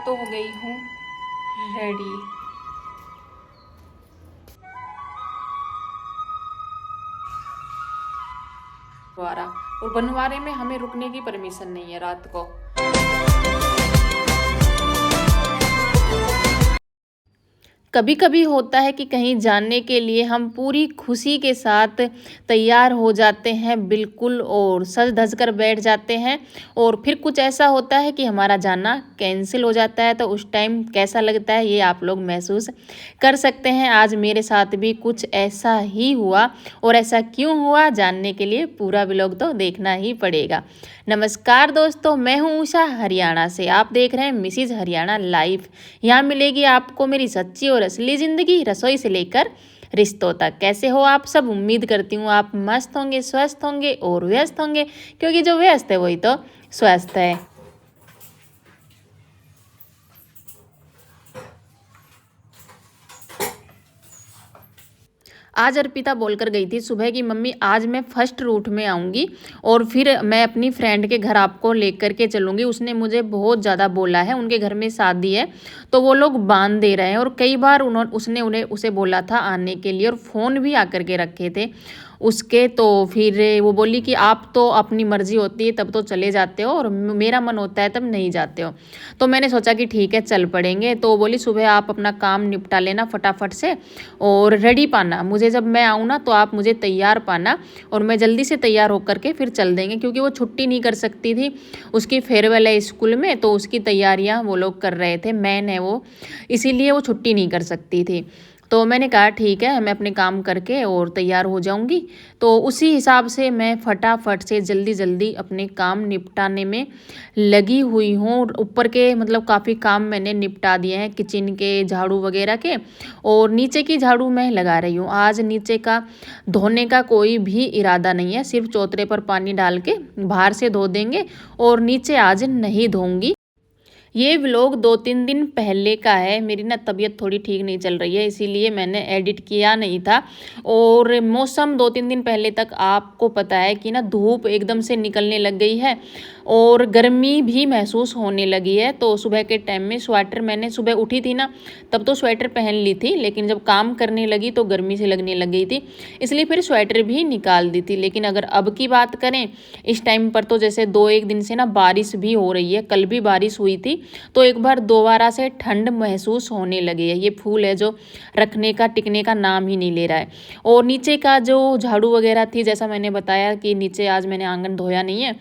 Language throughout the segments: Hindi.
तो हो गई हूँ रेडी। बनवारा, और बनवारे में हमें रुकने की परमिशन नहीं है रात को। कभी कभी होता है कि कहीं जाने के लिए हम पूरी खुशी के साथ तैयार हो जाते हैं बिल्कुल, और सज धज कर बैठ जाते हैं, और फिर कुछ ऐसा होता है कि हमारा जाना कैंसिल हो जाता है। तो उस टाइम कैसा लगता है ये आप लोग महसूस कर सकते हैं। आज मेरे साथ भी कुछ ऐसा ही हुआ, और ऐसा क्यों हुआ जानने के लिए पूरा व्लॉग तो देखना ही पड़ेगा। नमस्कार दोस्तों, मैं हूँ उषा हरियाणा से। आप देख रहे हैं मिसिज हरियाणा लाइव। यहाँ मिलेगी आपको मेरी सच्ची और असली ज़िंदगी, रसोई से लेकर रिश्तों तक। कैसे हो आप सब? उम्मीद करती हूँ आप मस्त होंगे, स्वस्थ होंगे और व्यस्त होंगे, क्योंकि जो व्यस्त है वही तो स्वस्थ है। आज अर्पिता बोलकर गई थी सुबह की मम्मी आज मैं फर्स्ट रूट में आऊँगी, और फिर मैं अपनी फ्रेंड के घर आपको लेकर के चलूँगी। उसने मुझे बहुत ज़्यादा बोला है, उनके घर में शादी है तो वो लोग बांध दे रहे हैं, और कई बार उसने उसे बोला था आने के लिए, और फ़ोन भी आकर के रखे थे उसके। तो फिर वो बोली कि आप तो अपनी मर्जी होती है तब तो चले जाते हो, और मेरा मन होता है तब नहीं जाते हो। तो मैंने सोचा कि ठीक है चल पड़ेंगे। तो बोली सुबह आप अपना काम निपटा लेना फटाफट से, और रेडी पाना मुझे, जब मैं आऊँ ना तो आप मुझे तैयार पाना, और मैं जल्दी से तैयार होकर के फिर चल देंगे। क्योंकि वो छुट्टी नहीं कर सकती थी, उसकी फेयरवेल है स्कूल में, तो उसकी तैयारियाँ वो लोग कर रहे थे, मैन है वो, इसीलिए वो छुट्टी नहीं कर सकती थी। तो मैंने कहा ठीक है मैं अपने काम करके और तैयार हो जाऊंगी। तो उसी हिसाब से मैं फटाफट से जल्दी जल्दी अपने काम निपटाने में लगी हुई हूँ। ऊपर के मतलब काफ़ी काम मैंने निपटा दिए हैं, किचन के झाड़ू वगैरह के, और नीचे की झाड़ू मैं लगा रही हूँ। आज नीचे का धोने का कोई भी इरादा नहीं है, सिर्फ चौतरे पर पानी डाल के बाहर से धो देंगे, और नीचे आज नहीं धोऊंगी। ये व्लॉग 2-3 दिन पहले का है। मेरी ना तबीयत थोड़ी ठीक नहीं चल रही है, इसीलिए मैंने एडिट किया नहीं था। और मौसम 2-3 दिन पहले तक आपको पता है कि ना धूप एकदम से निकलने लग गई है, और गर्मी भी महसूस होने लगी है। तो सुबह के टाइम में स्वेटर, मैंने सुबह उठी थी ना तब तो स्वेटर पहन ली थी, लेकिन जब काम करने लगी तो गर्मी से लगने लग गई थी, इसलिए फिर स्वेटर भी निकाल दी थी। लेकिन अगर अब की बात करें इस टाइम पर, तो जैसे 2-1 दिन से ना बारिश भी हो रही है, कल भी बारिश हुई थी, तो एक बार दोबारा से ठंड महसूस होने लगी है। ये फूल है जो रखने का टिकने का नाम ही नहीं ले रहा है। और नीचे का जो झाड़ू वगैरह थी, जैसा मैंने बताया कि नीचे आज मैंने आंगन धोया नहीं है,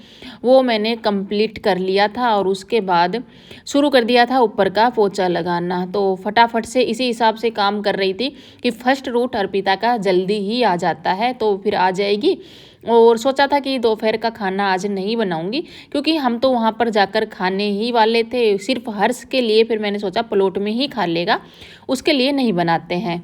वो मैंने कंप्लीट कर लिया था, और उसके बाद शुरू कर दिया था ऊपर का पोछा लगाना। तो फटाफट से इसी हिसाब से काम कर रही थी कि फर्स्ट रूट अर्पिता का जल्दी ही आ जाता है, तो फिर आ जाएगी। और सोचा था कि दोपहर का खाना आज नहीं बनाऊंगी, क्योंकि हम तो वहाँ पर जाकर खाने ही वाले थे सिर्फ हर्ष के लिए। फिर मैंने सोचा प्लॉट में ही खा लेगा, उसके लिए नहीं बनाते हैं।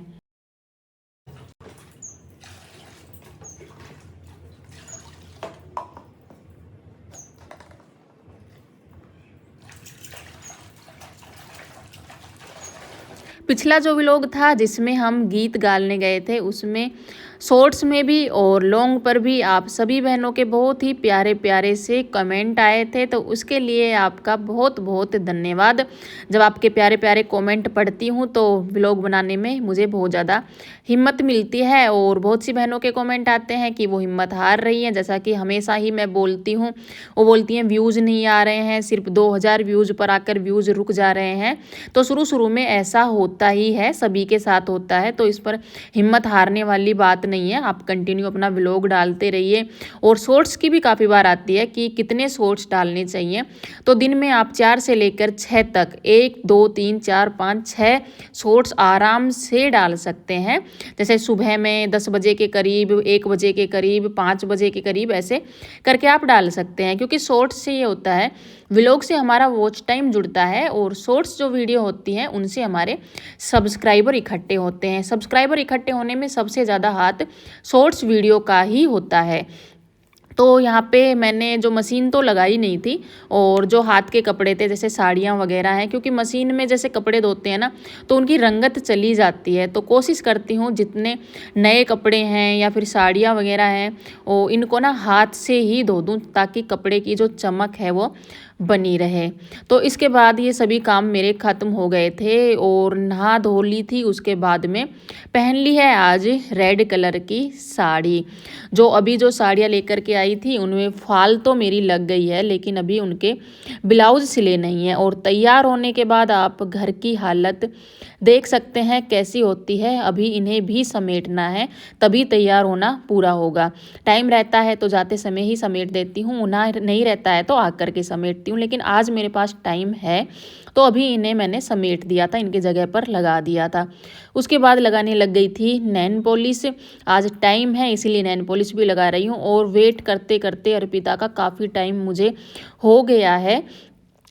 पिछला जो व्लॉग था जिसमें हम गीत गाने गए थे, उसमें शॉर्ट्स में भी और लॉन्ग पर भी आप सभी बहनों के बहुत ही प्यारे प्यारे से कमेंट आए थे, तो उसके लिए आपका बहुत बहुत धन्यवाद। जब आपके प्यारे प्यारे कमेंट पढ़ती हूँ तो व्लॉग बनाने में मुझे बहुत ज़्यादा हिम्मत मिलती है। और बहुत सी बहनों के कमेंट आते हैं कि वो हिम्मत हार रही हैं, जैसा कि हमेशा ही मैं बोलती हूँ। वो बोलती हैं व्यूज़ नहीं आ रहे हैं, सिर्फ 2000 व्यूज़ पर आकर व्यूज़ रुक जा रहे हैं। तो शुरू में ऐसा होता ही है, सभी के साथ होता है, तो इस पर हिम्मत हारने वाली बात नहीं है। आप कंटिन्यू अपना व्लॉग डालते रहिए। और शॉर्ट्स की भी काफ़ी बार आती है कि कितने शॉर्ट्स डालने चाहिए, तो दिन में आप 4 से लेकर 6 तक 1 2 3 4 5 6 शॉर्ट्स आराम से डाल सकते हैं। जैसे सुबह में 10 बजे के करीब, 1 बजे के करीब, 5 बजे के करीब, ऐसे करके आप डाल सकते हैं। क्योंकि शॉर्ट्स से ये होता है, व्लॉग से हमारा वॉच टाइम जुड़ता है, और शॉर्ट्स जो वीडियो होती हैं उनसे हमारे सब्सक्राइबर इकट्ठे होते हैं। सब्सक्राइबर इकट्ठे होने में सबसे ज़्यादा हाथ शॉर्ट्स वीडियो का ही होता है। तो यहाँ पे मैंने जो मशीन तो लगाई नहीं थी, और जो हाथ के कपड़े थे जैसे साड़ियाँ वगैरह हैं, क्योंकि मशीन में जैसे कपड़े धोते हैं ना तो उनकी रंगत चली जाती है। तो कोशिश करती हूँ जितने नए कपड़े हैं या फिर साड़ियाँ वगैरह हैं, वो इनको ना हाथ से ही धो दूँ, ताकि कपड़े की जो चमक है वो बनी रहे। तो इसके बाद ये सभी काम मेरे ख़त्म हो गए थे और नहा धो ली थी। उसके बाद में पहन ली है आज रेड कलर की साड़ी। जो साड़ियाँ लेकर के आई थी उनमें फाल तो मेरी लग गई है, लेकिन अभी उनके ब्लाउज सिले नहीं हैं। और तैयार होने के बाद आप घर की हालत देख सकते हैं कैसी होती है। अभी इन्हें भी समेटना है, तभी तैयार होना पूरा होगा। टाइम रहता है तो जाते समय ही समेट देती हूँ, ना नहीं रहता है तो आकर के समेटती हूँ। लेकिन आज मेरे पास टाइम है तो अभी इन्हें मैंने समेट दिया था, इनके जगह पर लगा दिया था। उसके बाद लगाने लग गई थी नैन पॉलिश। आज टाइम है इसीलिए नैन पॉलिश भी लगा रही हूँ। और वेट करते करते अर्पिता का काफ़ी टाइम मुझे हो गया है।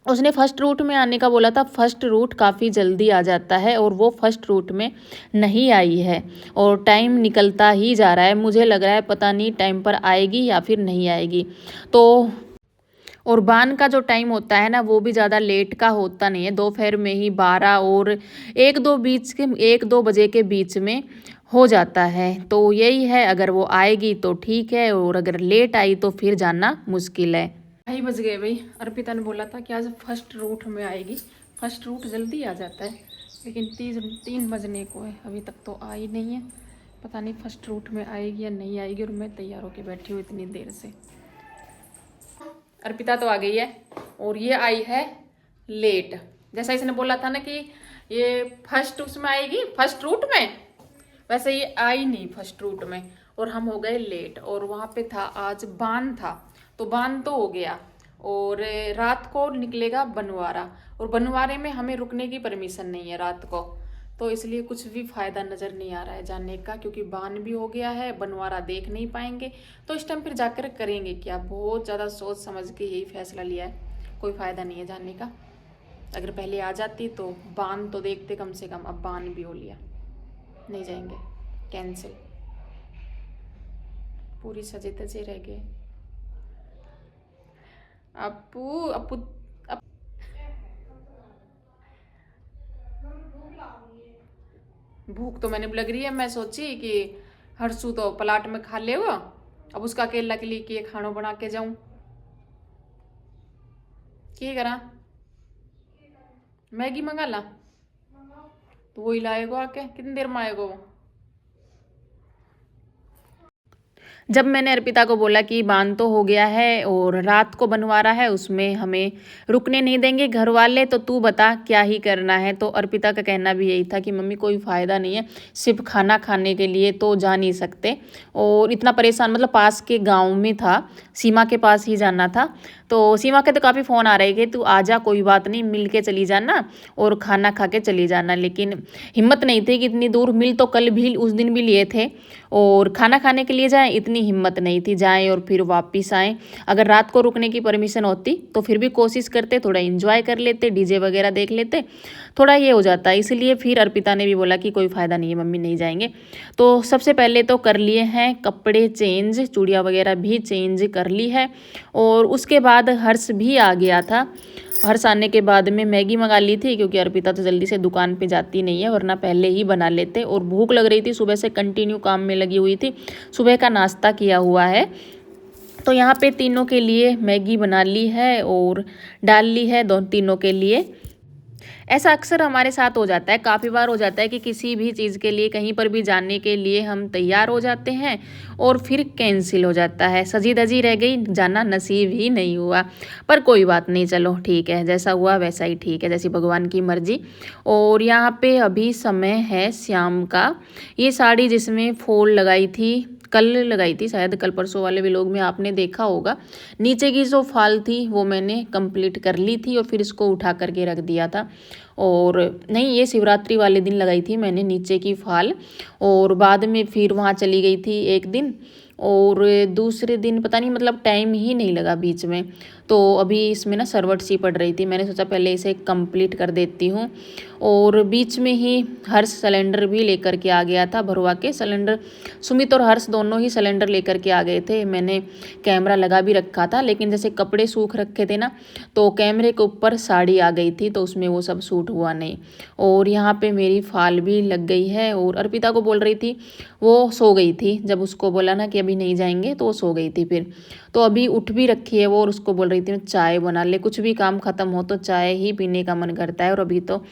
उसने फर्स्ट रूट में आने का बोला था, फर्स्ट रूट काफ़ी जल्दी आ जाता है और वो फर्स्ट रूट में नहीं आई है और टाइम निकलता ही जा रहा है। मुझे लग रहा है पता नहीं टाइम पर आएगी या फिर नहीं आएगी। तो और बान का जो टाइम होता है ना वो भी ज़्यादा लेट का होता नहीं है, दोपहर में ही 12 और 1-2 बजे के बीच में हो जाता है। तो यही है, अगर वो आएगी तो ठीक है और अगर लेट आई तो फिर जाना मुश्किल है। 2:30 बज गए भाई। अर्पिता ने बोला था कि आज फर्स्ट रूट में आएगी। फर्स्ट रूट जल्दी आ जाता है, लेकिन 3 बजने को है, अभी तक तो आई नहीं है। पता नहीं फर्स्ट रूट में आएगी या नहीं आएगी। और मैं तैयार होकर बैठी हूँ इतनी देर से। अर्पिता तो आ गई है और ये आई है लेट। जैसा इसने बोला था ना कि ये फर्स्ट उसमें आएगी, फर्स्ट रूट में, वैसे ये आई नहीं फर्स्ट रूट में और हम हो गए लेट। और वहाँ पे था आज बान था, तो बान तो हो गया और रात को निकलेगा बनवारा। और बनवारे में हमें रुकने की परमिशन नहीं है रात को, तो इसलिए कुछ भी फ़ायदा नज़र नहीं आ रहा है जाने का, क्योंकि बान भी हो गया है, बनवारा देख नहीं पाएंगे। तो इस टाइम फिर जाकर करेंगे क्या। बहुत ज़्यादा सोच समझ के यही फैसला लिया है, कोई फ़ायदा नहीं है जाने का। अगर पहले आ जाती तो बान तो देखते कम से कम, अब बान भी हो लिया, नहीं जाएंगे, कैंसिल। पूरी सजे तजे रह गए। अपू अपू अप... भूख तो मैंने लग रही है। मैं सोची कि हर्षू तो प्लाट में खा लेगा, अब उसका अकेला के लिए कि खानों बना के जाऊं, की करा, मैगी मंगा ला। तो वही लाएगा आके, कितनी देर में आएगा वो। जब मैंने अर्पिता को बोला कि बान तो हो गया है और रात को बनवारा है, उसमें हमें रुकने नहीं देंगे घर वाले, तो तू बता क्या ही करना है। तो अर्पिता का कहना भी यही था कि मम्मी कोई फ़ायदा नहीं है, सिर्फ खाना खाने के लिए तो जा नहीं सकते। और इतना परेशान, मतलब पास के गाँव में था, सीमा के पास ही जाना था। तो सीमा के तो काफ़ी फ़ोन आ रहे थे, तू आजा, कोई बात नहीं, मिल के चली जाना और खाना खा के चली जाना। लेकिन हिम्मत नहीं थी कि इतनी दूर, मिल तो कल भी उस दिन भी लिए थे और खाना खाने के लिए जाएं, इतनी हिम्मत नहीं थी जाएं और फिर वापस आएं। अगर रात को रुकने की परमिशन होती तो फिर भी कोशिश करते, थोड़ा एंजॉय कर लेते, डीजे वगैरह देख लेते, थोड़ा ये हो जाता। इसलिए फिर अर्पिता ने भी बोला कि कोई फ़ायदा नहीं है मम्मी, नहीं जाएंगे। तो सबसे पहले तो कर लिए हैं कपड़े चेंज, चूड़ियाँ वगैरह भी चेंज कर ली है। और उसके बाद हर्ष भी आ गया था। हर्ष आने के बाद में मैगी मंगा ली थी, क्योंकि अर्पिता तो जल्दी से दुकान पे जाती नहीं है, वरना पहले ही बना लेते। और भूख लग रही थी, सुबह से कंटिन्यू काम में लगी हुई थी, सुबह का नाश्ता किया हुआ है। तो यहाँ पे तीनों के लिए मैगी बना ली है और डाल ली है तीनों के लिए। ऐसा अक्सर हमारे साथ हो जाता है, काफ़ी बार हो जाता है कि किसी भी चीज़ के लिए, कहीं पर भी जाने के लिए हम तैयार हो जाते हैं और फिर कैंसिल हो जाता है, सजी धजी रह गई, जाना नसीब ही नहीं हुआ। पर कोई बात नहीं, चलो ठीक है, जैसा हुआ वैसा ही ठीक है, जैसी भगवान की मर्जी। और यहाँ पे अभी समय है शाम का। ये साड़ी जिसमें फॉल लगाई थी, कल लगाई थी शायद, कल परसों वाले व्लॉग में आपने देखा होगा, नीचे की जो फाल थी वो मैंने कंप्लीट कर ली थी और फिर इसको उठा करके रख दिया था। और नहीं, ये शिवरात्रि वाले दिन लगाई थी मैंने नीचे की फाल, और बाद में फिर वहाँ चली गई थी एक दिन, और दूसरे दिन पता नहीं, मतलब टाइम ही नहीं लगा बीच में। तो अभी इसमें ना सरवट सी पड़ रही थी, मैंने सोचा पहले इसे कंप्लीट कर देती हूँ। और बीच में ही हर्ष सिलेंडर भी लेकर के आ गया था भरवा के। सिलेंडर, सुमित और हर्ष दोनों ही सिलेंडर लेकर के आ गए थे। मैंने कैमरा लगा भी रखा था, लेकिन जैसे कपड़े सूख रखे थे ना, तो कैमरे के ऊपर साड़ी आ गई थी, तो उसमें वो सब सूट हुआ नहीं। और यहाँ पे मेरी फाल भी लग गई है। और अर्पिता को बोल रही थी, वो सो गई थी, जब उसको बोला ना कि अभी नहीं जाएंगे, तो वो सो गई थी फिर। तो अभी उठ भी रखी है वो और उसको बोल रही थी मैं चाय बना ले, कुछ भी काम खत्म हो तो चाय ही पीने का मन करता है, और अभी तो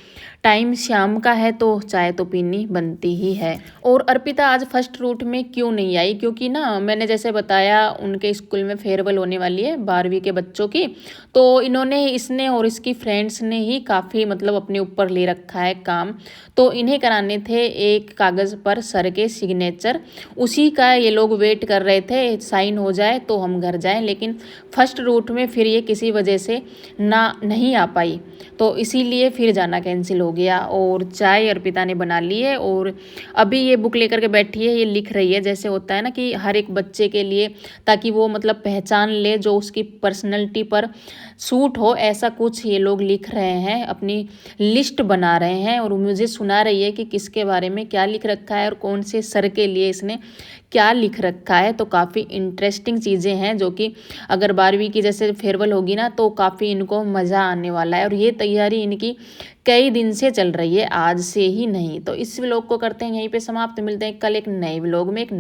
टाइम शाम का है तो चाय तो पीनी बनती ही है। और अर्पिता आज फर्स्ट रूट में क्यों नहीं आई, क्योंकि ना मैंने जैसे बताया उनके स्कूल में फेयरवेल होने वाली है 12वीं के बच्चों की, तो इसने और इसकी फ्रेंड्स ने ही काफ़ी मतलब अपने ऊपर ले रखा है काम। तो इन्हें कराने थे एक कागज़ पर सर के सिग्नेचर, उसी का ये लोग वेट कर रहे थे, साइन हो जाए तो हम घर जाएं। लेकिन फर्स्ट रूट में फिर ये किसी वजह से नहीं आ पाई, तो इसीलिए फिर जाना कैंसिल हो गया। और चाय अर्पिता ने बना ली है और अभी ये बुक लेकर के बैठी है, ये लिख रही है। जैसे होता है ना कि हर एक बच्चे के लिए, ताकि वो मतलब पहचान ले जो उसकी पर्सनैलिटी पर सूट हो, ऐसा कुछ ये लोग लिख रहे हैं, अपनी लिस्ट बना रहे हैं और मुझे सुना रही है कि किसके बारे में क्या लिख रखा है और कौन से सर के लिए इसने क्या लिख रखा है। तो काफ़ी इंटरेस्टिंग चीज़ें हैं जो कि अगर 12वीं की जैसे फेयरवेल होगी ना तो काफ़ी इनको मज़ा आने वाला है। और ये तैयारी इनकी कई दिन से चल रही है, आज से ही नहीं। तो इस व्लॉग को करते हैं यहीं पे समाप्त, मिलते हैं कल एक नए व्लॉग में एक